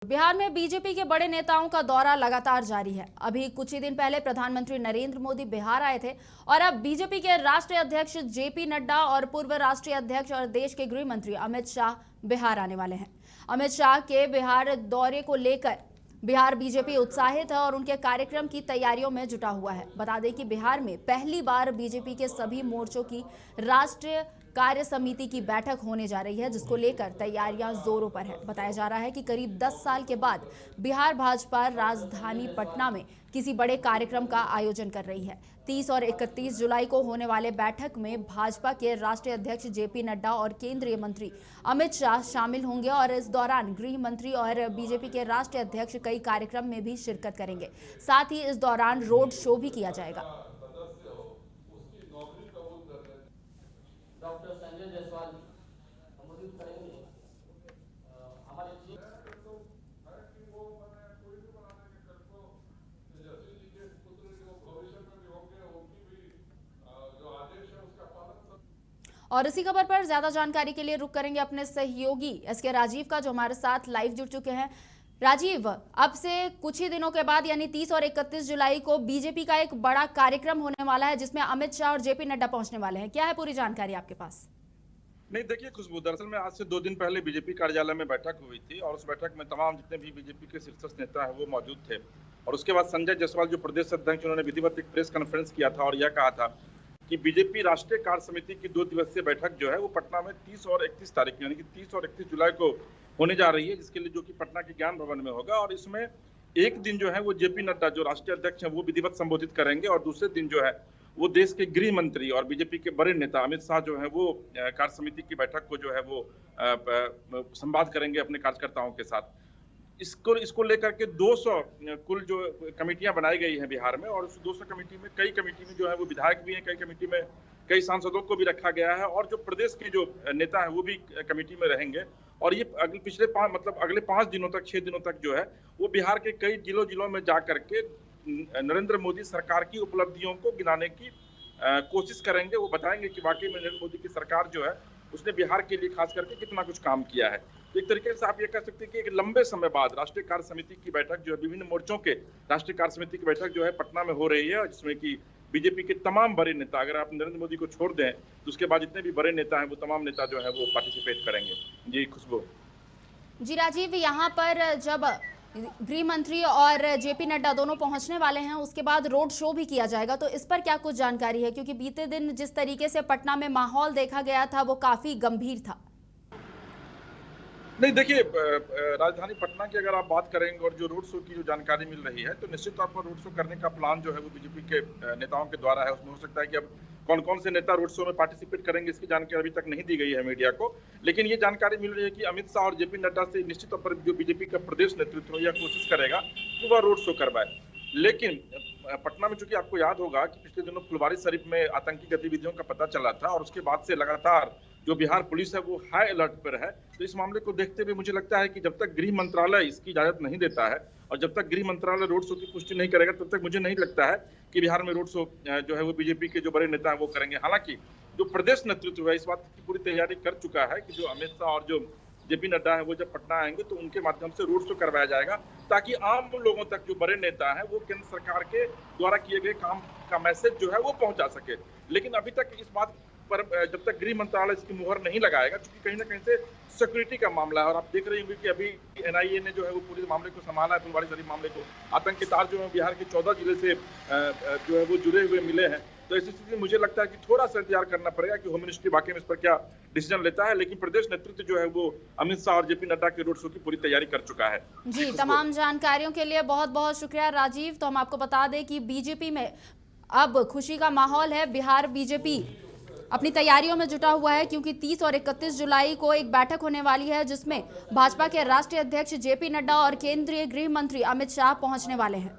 बिहार में बीजेपी के बड़े नेताओं का दौरा लगातार जारी है। अभी कुछ ही दिन पहले प्रधानमंत्री नरेंद्र मोदी बिहार आए थे और अब बीजेपी के राष्ट्रीय अध्यक्ष जेपी नड्डा और पूर्व राष्ट्रीय अध्यक्ष और देश के गृह मंत्री अमित शाह बिहार आने वाले हैं। अमित शाह के बिहार दौरे को लेकर बिहार बीजेपी उत्साहित है और उनके कार्यक्रम की तैयारियों में जुटा हुआ है। बता दें कि बिहार में पहली बार बीजेपी के सभी मोर्चों की राष्ट्रीय कार्य समिति की बैठक होने जा रही है, जिसको लेकर तैयारियां जोरों पर है। बताया जा रहा है कि करीब 10 साल के बाद बिहार भाजपा राजधानी पटना में किसी बड़े कार्यक्रम का आयोजन कर रही है। 30 और 31 जुलाई को होने वाले बैठक में भाजपा के राष्ट्रीय अध्यक्ष जेपी नड्डा और केंद्रीय मंत्री अमित शाह शामिल होंगे और इस दौरान गृह मंत्री और बीजेपी के राष्ट्रीय अध्यक्ष कई कार्यक्रम में भी शिरकत करेंगे। साथ ही इस दौरान रोड शो भी किया जाएगा। डॉक्टर संजय जायसवाल संबोधित करेंगे। हमारे और इसी खबर पर ज्यादा जानकारी के लिए रुक करेंगे अपने सहयोगी एसके राजीव का, जो हमारे साथ लाइव जुड़ चुके हैं। राजीव, अब से कुछ ही दिनों के बाद यानी 30 और 31 जुलाई को बीजेपी का एक बड़ा कार्यक्रम होने वाला है, जिसमें अमित शाह और जेपी नड्डा पहुंचने वाले हैं। क्या है पूरी जानकारी आपके पास? नहीं, देखिए खुशबू, दरअसल में आज से 2 दिन पहले बीजेपी कार्यालय में बैठक हुई थी और उस बैठक में तमाम जितने भी बीजेपी के शीर्ष नेता है वो मौजूद थे। और उसके बाद संजय जायसवाल जो प्रदेश अध्यक्ष, उन्होंने विधिवत एक प्रेस कॉन्फ्रेंस किया था और यह कहा था कि बीजेपी राष्ट्रीय कार्य समिति की 2 दिवसीय बैठक जो है वो पटना में 30 और 31 तारीख यानी कि 30 और 31 जुलाई को होने जा रही है, जिसके लिए जो कि पटना के ज्ञान भवन में होगा। और इसमें एक दिन जो है वो जेपी नड्डा जो राष्ट्रीय अध्यक्ष हैं वो विधिवत संबोधित करेंगे और दूसरे दिन जो है वो देश के गृह मंत्री और बीजेपी के बड़े नेता अमित शाह जो है वो कार्य समिति की बैठक को जो है वो संवाद करेंगे अपने कार्यकर्ताओं के साथ। इसको लेकर के 200 कुल जो कमेटियां बनाई गई हैं बिहार में, और उस 200 कमेटी में कई कमेटी में जो है वो विधायक भी हैं, कई कमेटी में कई सांसदों को भी रखा गया है और जो प्रदेश के जो नेता है वो भी कमेटी में रहेंगे। और ये अगले 5 दिनों तक 6 दिनों तक जो है वो बिहार के कई जिलों में जा करके नरेंद्र मोदी सरकार की उपलब्धियों को गिनाने की कोशिश करेंगे। वो बताएंगे कि वाकई में नरेंद्र मोदी की सरकार जो है उसने बिहार के लिए खास करके कितना कुछ काम किया है। तो एक तरीके से आप ये कह सकते हैं कि एक लंबे समय बाद राष्ट्रीय कार्य समिति की बैठक जो है, विभिन्न मोर्चों के राष्ट्रीय कार्य समिति की बैठक जो है पटना में हो रही है, जिसमें कि बीजेपी के तमाम बड़े नेता, अगर आप नरेंद्र मोदी को छोड़ दें तो उसके बाद जितने भी बड़े नेता हैं वो तमाम नेता जो है वो पार्टिसिपेट करेंगे। जी खुशबू। जी राजीव, यहाँ पर जब गृह मंत्री और जेपी नड्डा दोनों पहुंचने वाले हैं, उसके बाद रोड शो भी किया जाएगा, तो इस पर क्या कुछ जानकारी है? क्योंकि बीते दिन जिस तरीके से पटना में माहौल देखा गया था वो काफी गंभीर था। नहीं, देखिए राजधानी पटना की अगर आप बात करेंगे और जो रोड शो की जो जानकारी मिल रही है, तो निश्चित तौर पर रोड शो करने का प्लान जो है वो बीजेपी के नेताओं के द्वारा है। उसमें हो सकता है कि अब कौन कौन से नेता रोड शो में पार्टिसिपेट करेंगे इसकी जानकारी अभी तक नहीं दी गई है मीडिया को, लेकिन ये जानकारी मिल रही है कि अमित शाह और जेपी नड्डा से निश्चित तौर पर जो बीजेपी का प्रदेश नेतृत्व यह कोशिश करेगा कि वह रोड शो करवाए। लेकिन पटना में चूंकि आपको याद होगा कि पिछले दिनों फुलवारी शरीफ में आतंकी गतिविधियों का पता चला था और उसके बाद से लगातार जो बिहार पुलिस है वो हाई अलर्ट पर है। तो इस मामले को देखते हुए मुझे लगता है कि जब तक गृह मंत्रालय इसकी इजाजत नहीं देता है और जब तक गृह मंत्रालय रोड शो की पुष्टि नहीं करेगा, तब तक मुझे नहीं लगता है कि बिहार में रोड शो जो है वो बीजेपी के जो बड़े नेता है वो करेंगे। हालांकि जो प्रदेश नेतृत्व है इस बात की पूरी तैयारी कर चुका है कि जो अमित शाह और जो जेपी नड्डा है वो जब पटना आएंगे तो उनके माध्यम से रोड शो करवाया जाएगा, ताकि आम लोगों तक जो बड़े नेता हैं वो केंद्र सरकार के द्वारा किए गए काम का मैसेज जो है वो पहुंचा सके। लेकिन अभी तक इस बात पर जब तक गृह मंत्रालय इसकी मुहर नहीं लगाएगा, क्योंकि कहीं ना कहीं से सिक्योरिटी का मामला है और आप देख रहे होंगे कि अभी एनआईए ने जो है वो पूरे मामले को संभाला है। फुलवारी शरीफ मामले को आतंक के तार जो है बिहार के 14 जिले से जो है वो जुड़े हुए मिले हैं। तो ऐसी स्थिति में मुझे लगता है कि थोड़ा सा इंतजार करना पड़ेगा कि होम मिनिस्ट्री वाकई में इस पर क्या डिसीजन लेता है। लेकिन प्रदेश नेतृत्व जो है वो अमित शाह और जेपी नड्डा के रोड शो की पूरी तैयारी कर चुका है। जी, तमाम जानकारियों के लिए बहुत बहुत शुक्रिया राजीव। तो हम आपको बता दें कि बीजेपी में अब खुशी का माहौल है। बिहार बीजेपी अपनी तैयारियों में जुटा हुआ है, क्योंकि 30 और 31 जुलाई को एक बैठक होने वाली है, जिसमें भाजपा के राष्ट्रीय अध्यक्ष जेपी नड्डा और केंद्रीय गृह मंत्री अमित शाह पहुंचने वाले हैं।